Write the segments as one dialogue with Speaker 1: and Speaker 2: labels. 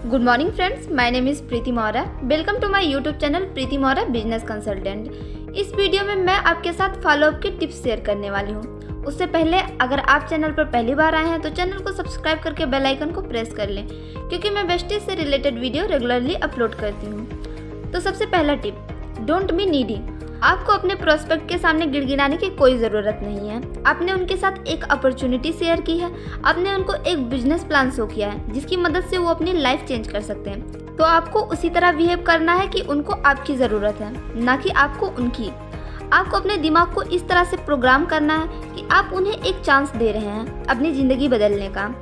Speaker 1: Good morning friends, my name is Preeti Maurya. Welcome to my YouTube channel Preeti Maurya business consultant. इस video में मैं आपके साथ फॉलोअप की टिप्स शेयर करने वाली हूँ। उससे पहले अगर आप चैनल पर पहली बार आए हैं तो चैनल को सब्सक्राइब करके बेल आइकन को प्रेस कर लें, क्योंकि मैं वेस्टेज से रिलेटेड वीडियो रेगुलरली अपलोड करती हूँ। तो सबसे पहला टिप, डोंट बी नीडी। आपको अपने प्रोस्पेक्ट के सामने गिड़गिड़ाने की कोई ज़रूरत नहीं है। आपने उनके साथ एक अपॉर्चुनिटी शेयर की है, आपने उनको एक बिजनेस प्लान शो किया है जिसकी मदद से वो अपनी लाइफ चेंज कर सकते हैं। तो आपको उसी तरह बिहेव करना है कि उनको आपकी ज़रूरत है, ना कि आपको उनकी। आपको अपने दिमाग को इस तरह से प्रोग्राम करना है कि आप उन्हें एक चांस दे रहे हैं अपनी ज़िंदगी बदलने का,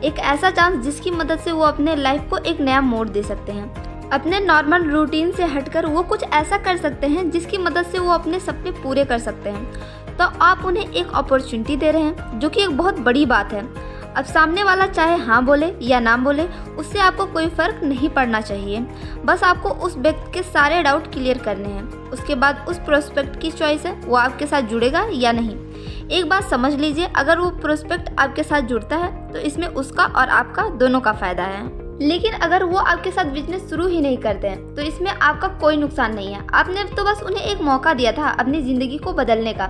Speaker 1: एक ऐसा चांस जिसकी मदद से वो अपने लाइफ को एक नया मोड़ दे सकते हैं। अपने नॉर्मल रूटीन से हटकर वो कुछ ऐसा कर सकते हैं जिसकी मदद से वो अपने सपने पूरे कर सकते हैं। तो आप उन्हें एक अपॉर्चुनिटी दे रहे हैं, जो कि एक बहुत बड़ी बात है। अब सामने वाला चाहे हाँ बोले या ना बोले, उससे आपको कोई फ़र्क नहीं पड़ना चाहिए। बस आपको उस व्यक्ति के सारे डाउट क्लियर करने हैं। उसके बाद उस प्रोस्पेक्ट की चॉइस है, वो आपके साथ जुड़ेगा या नहीं। एक बात समझ लीजिए, अगर वो प्रोस्पेक्ट आपके साथ जुड़ता है तो इसमें उसका और आपका दोनों का फ़ायदा है। लेकिन अगर वो आपके साथ बिजनेस शुरू ही नहीं करते हैं तो इसमें आपका कोई नुकसान नहीं है। आपने तो बस उन्हें एक मौका दिया था अपनी ज़िंदगी को बदलने का।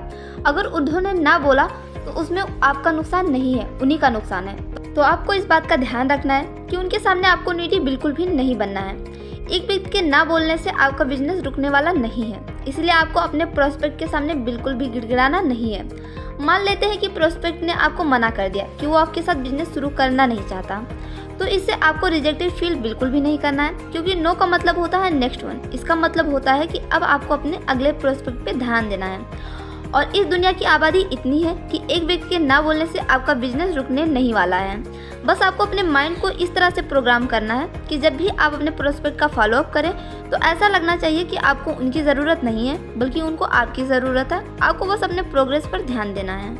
Speaker 1: अगर उन्होंने ना बोला तो उसमें आपका नुकसान नहीं है, उन्हीं का नुकसान है। तो आपको इस बात का ध्यान रखना है कि उनके सामने आपको नीडी बिल्कुल भी नहीं बनना है। एक व्यक्ति के ना बोलने से आपका बिजनेस रुकने वाला नहीं है, इसलिए आपको अपने प्रोस्पेक्ट के सामने बिल्कुल भी गिड़गिड़ाना नहीं है। मान लेते हैं कि प्रोस्पेक्ट ने आपको मना कर दिया कि वो आपके साथ बिजनेस शुरू करना नहीं चाहता, तो इससे आपको रिजेक्टेड फील बिल्कुल भी नहीं करना है, क्योंकि नो का मतलब होता है नेक्स्ट वन। इसका मतलब होता है कि अब आपको अपने अगले प्रोस्पेक्ट पे ध्यान देना है। और इस दुनिया की आबादी इतनी है कि एक व्यक्ति के ना बोलने से आपका बिजनेस रुकने नहीं वाला है। बस आपको अपने माइंड को इस तरह से प्रोग्राम करना है कि जब भी आप अपने प्रोस्पेक्ट का फॉलोअप करें तो ऐसा लगना चाहिए कि आपको उनकी ज़रूरत नहीं है, बल्कि उनको आपकी ज़रूरत है। आपको बस अपने प्रोग्रेस पर ध्यान देना है।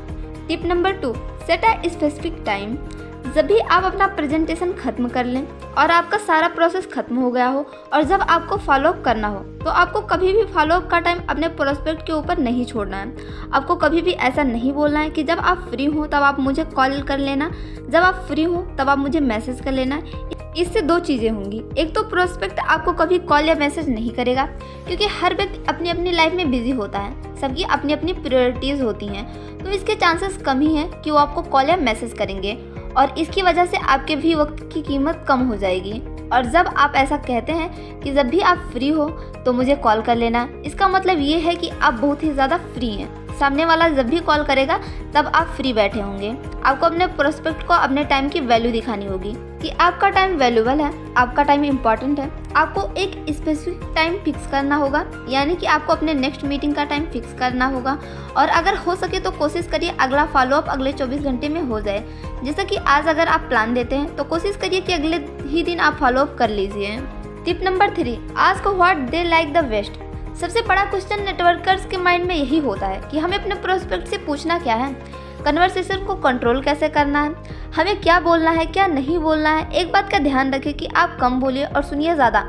Speaker 1: Tip number 2, set a specific time. जब भी आप अपना प्रेजेंटेशन खत्म कर लें और आपका सारा प्रोसेस खत्म हो गया हो और जब आपको फॉलोअप करना हो, तो आपको कभी भी फॉलोअप का टाइम अपने प्रोस्पेक्ट के ऊपर नहीं छोड़ना है। आपको कभी भी ऐसा नहीं बोलना है कि जब आप फ्री हो तब आप मुझे कॉल कर लेना, जब आप फ्री हो तब आप मुझे मैसेज कर लेना। इससे दो चीज़ें होंगी। एक तो प्रोस्पेक्ट आपको कभी कॉल या मैसेज नहीं करेगा, क्योंकि हर व्यक्ति अपनी अपनी लाइफ में बिजी होता है, सबकी अपनी अपनी प्रायोरिटीज़ होती हैं, तो इसके चांसेस कम ही हैं कि वो आपको कॉल या मैसेज करेंगे, और इसकी वजह से आपके भी वक्त की कीमत कम हो जाएगी। और जब आप ऐसा कहते हैं कि जब भी आप फ्री हो तो मुझे कॉल कर लेना, इसका मतलब ये है कि आप बहुत ही ज़्यादा फ्री हैं। सामने वाला जब भी कॉल करेगा तब आप फ्री बैठे होंगे। आपको अपने प्रोस्पेक्ट को अपने टाइम की वैल्यू दिखानी होगी कि आपका टाइम वैल्यूबल है, आपका टाइम इम्पॉर्टेंट है। आपको एक स्पेसिफिक टाइम फिक्स करना होगा, यानी कि आपको अपने नेक्स्ट मीटिंग का टाइम फिक्स करना होगा। और अगर हो सके तो कोशिश करिए अगला फॉलोअप अगले 24 घंटे में हो जाए। जैसे कि आज अगर आप प्लान देते हैं तो कोशिश करिए कि अगले ही दिन आप फॉलोअप कर लीजिए। Tip number 3, ask what they like the best. सबसे बड़ा क्वेश्चन नेटवर्कर्स के माइंड में यही होता है कि हमें अपने प्रोस्पेक्ट से पूछना क्या है, कन्वर्सेशन को कंट्रोल कैसे करना है, हमें क्या बोलना है क्या नहीं बोलना है। एक बात का ध्यान रखें कि आप कम बोलिए और सुनिए ज़्यादा।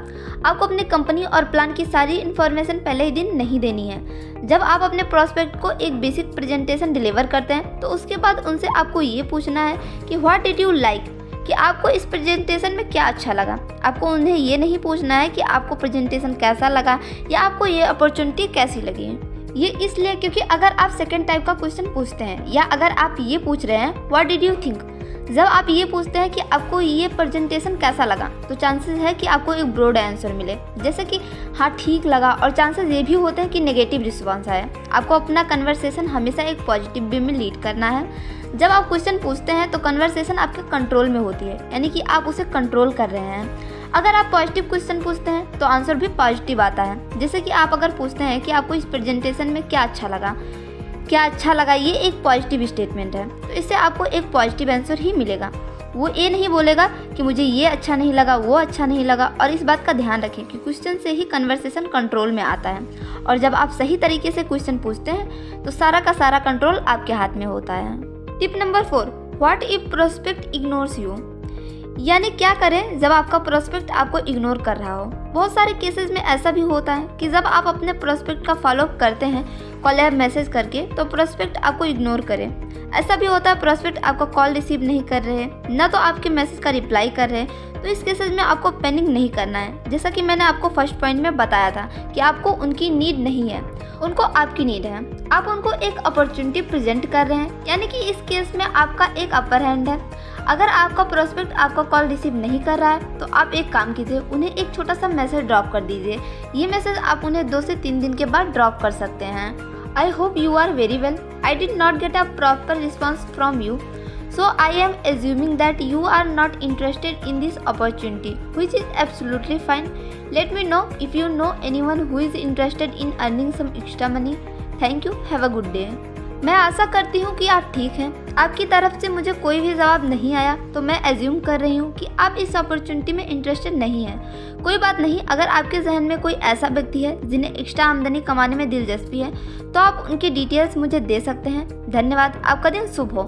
Speaker 1: आपको अपनी कंपनी और प्लान की सारी इन्फॉर्मेशन पहले ही दिन नहीं देनी है। जब आप अपने प्रोस्पेक्ट को एक बेसिक प्रेजेंटेशन डिलीवर करते हैं तो उसके बाद उनसे आपको ये पूछना है कि व्हाट डिड यू लाइक, कि आपको इस प्रेजेंटेशन में क्या अच्छा लगा। आपको उन्हें ये नहीं पूछना है कि आपको प्रेजेंटेशन कैसा लगा या आपको ये अपॉर्चुनिटी कैसी लगी। ये इसलिए क्योंकि अगर आप सेकंड टाइप का क्वेश्चन पूछते हैं या अगर आप ये पूछ रहे हैं व्हाट डिड यू थिंक, जब आप ये पूछते हैं कि आपको ये प्रेजेंटेशन कैसा लगा, तो चांसेस है कि आपको एक ब्रॉड आंसर मिले, जैसे कि हाँ ठीक लगा, और चांसेस ये भी होते हैं कि नेगेटिव रिस्पॉन्स आए। आपको अपना कन्वर्सेशन हमेशा एक पॉजिटिव वे में लीड करना है। जब आप क्वेश्चन पूछते हैं तो कन्वर्सेशन आपके कंट्रोल में होती है, यानी कि आप उसे कंट्रोल कर रहे हैं। अगर आप पॉजिटिव क्वेश्चन पूछते हैं तो आंसर भी पॉजिटिव आता है। जैसे कि आप अगर पूछते हैं कि आपको इस प्रेजेंटेशन में क्या अच्छा लगा, ये एक पॉजिटिव स्टेटमेंट है, तो इससे आपको एक पॉजिटिव आंसर ही मिलेगा। वो ये नहीं बोलेगा कि मुझे ये अच्छा नहीं लगा, वो अच्छा नहीं लगा। और इस बात का ध्यान रखें कि क्वेश्चन से ही कन्वर्सेशन कंट्रोल में आता है, और जब आप सही तरीके से क्वेश्चन पूछते हैं तो सारा का सारा कंट्रोल आपके हाथ में होता है। Tip number 4, what if prospect ignores you. यानी क्या करें जब आपका प्रोस्पेक्ट आपको इग्नोर कर रहा हो। बहुत सारे केसेस में ऐसा भी होता है कि जब आप अपने प्रोस्पेक्ट का फॉलोअप करते हैं कॉल या मैसेज करके, तो प्रोस्पेक्ट आपको इग्नोर करे। ऐसा भी होता है प्रोस्पेक्ट आपका कॉल रिसीव नहीं कर रहे हैं, ना तो आपके मैसेज का रिप्लाई कर रहे हैं। तो इस केसेस में आपको पैनिक नहीं करना है। जैसा कि मैंने आपको फर्स्ट पॉइंट में बताया था कि आपको उनकी नीड नहीं है, उनको आपकी नीड है। आप उनको एक अपॉर्चुनिटी प्रेजेंट कर रहे हैं, यानी कि इस केस में आपका एक अपर हैंड है। अगर आपका प्रोस्पेक्ट आपका कॉल रिसीव नहीं कर रहा है तो आप एक काम कीजिए, उन्हें एक छोटा सा मैसेज ड्रॉप कर दीजिए। ये मैसेज आप उन्हें 2 से 3 दिन के बाद ड्रॉप कर सकते हैं। I hope you are very well. I did not get a proper response from you, so I am assuming that you are not interested in this opportunity, which is absolutely fine. Let me know if you know anyone who is interested in earning some extra money. Thank you. Have a good day. मैं आशा करती हूँ कि आप ठीक हैं। आपकी तरफ से मुझे कोई भी जवाब नहीं आया तो मैं एज्यूम कर रही हूँ कि आप इस अपॉर्चुनिटी में इंटरेस्टेड नहीं हैं। कोई बात नहीं, अगर आपके जहन में कोई ऐसा व्यक्ति है जिन्हें एक्स्ट्रा आमदनी कमाने में दिलचस्पी है तो आप उनकी डिटेल्स मुझे दे सकते हैं। धन्यवाद। आपका दिन शुभ हो।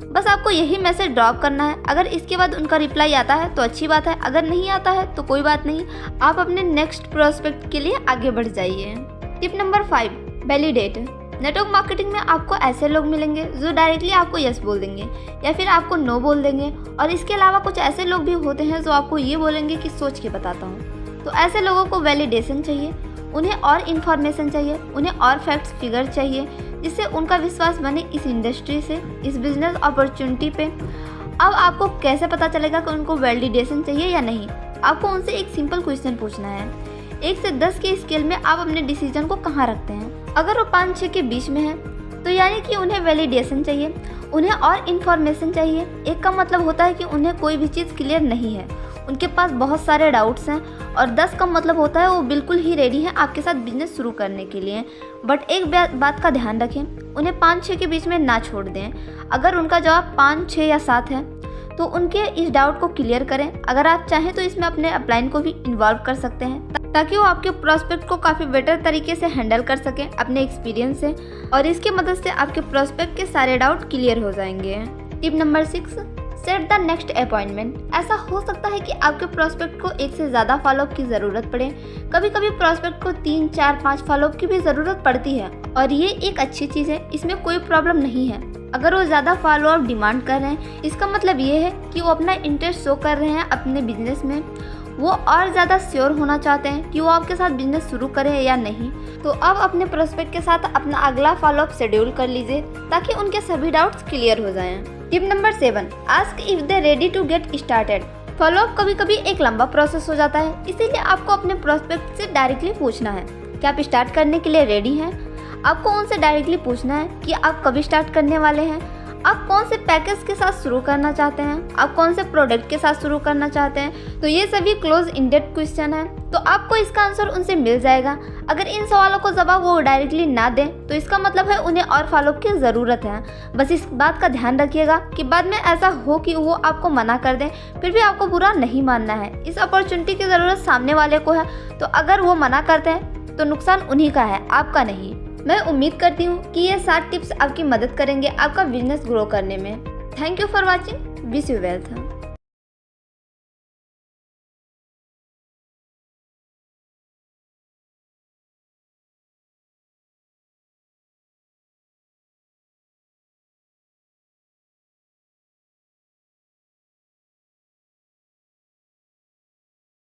Speaker 1: बस आपको यही मैसेज ड्रॉप करना है। अगर इसके बाद उनका रिप्लाई आता है तो अच्छी बात है, अगर नहीं आता है तो कोई बात नहीं, आप अपने नेक्स्ट प्रोस्पेक्ट के लिए आगे बढ़ जाइए। Tip number 5, validate. Network marketing में आपको ऐसे लोग मिलेंगे जो डायरेक्टली आपको यस बोल देंगे या फिर आपको नो बोल देंगे, और इसके अलावा कुछ ऐसे लोग भी होते हैं जो आपको ये बोलेंगे कि सोच के बताता हूँ। तो ऐसे लोगों को वैलिडेशन चाहिए, उन्हें और इन्फॉर्मेशन चाहिए, उन्हें और फैक्ट्स फिगर चाहिए, जिससे उनका विश्वास बने इस इंडस्ट्री से, इस बिजनेस अपॉर्चुनिटी पे। अब आपको कैसे पता चलेगा कि उनको वैलिडेशन चाहिए या नहीं? आपको उनसे एक सिंपल क्वेश्चन पूछना है। 1 से 10 के स्केल में आप अपने डिसीजन को कहाँ रखते हैं? अगर वो 5-6 के बीच में है तो यानी कि उन्हें वैलिडेशन चाहिए, उन्हें और इन्फॉर्मेशन चाहिए। 1 का मतलब होता है कि उन्हें कोई भी चीज़ क्लियर नहीं है, उनके पास बहुत सारे डाउट्स हैं। और 10 का मतलब होता है वो बिल्कुल ही रेडी हैं आपके साथ बिजनेस शुरू करने के लिए। बट एक बात का ध्यान रखें, उन्हें 5-6 के बीच में ना छोड़ दें। अगर उनका जवाब 5, 6 या 7 है तो उनके इस डाउट को क्लियर करें। अगर आप चाहें तो इसमें अपने अपलाइन को भी इन्वॉल्व कर सकते हैं ताकि वो आपके प्रोस्पेक्ट को काफ़ी बेटर तरीके से हैंडल कर सकें अपने एक्सपीरियंस से, और इसके मदद से आपके प्रोस्पेक्ट के सारे डाउट क्लियर हो जाएंगे। Tip number 6, set the next appointment. ऐसा हो सकता है कि आपके प्रोस्पेक्ट को 1 से ज़्यादा फॉलोअप की ज़रूरत पड़े। कभी कभी प्रोस्पेक्ट को 3, 4, 5 फॉलोअप की भी ज़रूरत पड़ती है, और ये एक अच्छी चीज़ है, इसमें कोई प्रॉब्लम नहीं है। अगर वो ज़्यादा फॉलोअप डिमांड कर रहे हैं, इसका मतलब ये है कि वो अपना इंटरेस्ट शो कर रहे हैं अपने बिजनेस में, वो और ज़्यादा श्योर होना चाहते हैं कि वो आपके साथ बिजनेस शुरू करें या नहीं। तो अब अपने प्रोस्पेक्ट के साथ अपना अगला फॉलोअप शेड्यूल कर लीजिए ताकि उनके सभी डाउट्स क्लियर हो जाएं। Tip number 7, ask if they ready to get started. Followup कभी कभी एक लंबा प्रोसेस हो जाता है, इसीलिए आपको अपने प्रोस्पेक्ट से डायरेक्टली पूछना है कि आप स्टार्ट करने के लिए रेडी हैं। आपको उनसे डायरेक्टली पूछना है कि आप कभी स्टार्ट करने वाले हैं, आप कौन से पैकेज के साथ शुरू करना चाहते हैं, आप कौन से प्रोडक्ट के साथ शुरू करना चाहते हैं। तो ये सभी क्लोज इंडेड क्वेश्चन है, तो आपको इसका आंसर उनसे मिल जाएगा। अगर इन सवालों को जवाब वो डायरेक्टली ना दें तो इसका मतलब है उन्हें और फॉलोअप की ज़रूरत है। बस इस बात का ध्यान रखिएगा कि बाद में ऐसा हो कि वो आपको मना कर दें, फिर भी आपको बुरा नहीं मानना है। इस अपॉर्चुनिटी की ज़रूरत सामने वाले को है, तो अगर वो मना करते हैं तो नुकसान उन्हीं का है, आपका नहीं। मैं उम्मीद करती हूँ कि ये 7 टिप्स आपकी मदद करेंगे आपका बिजनेस ग्रो करने में। Thank you for watching. Wish you wealth.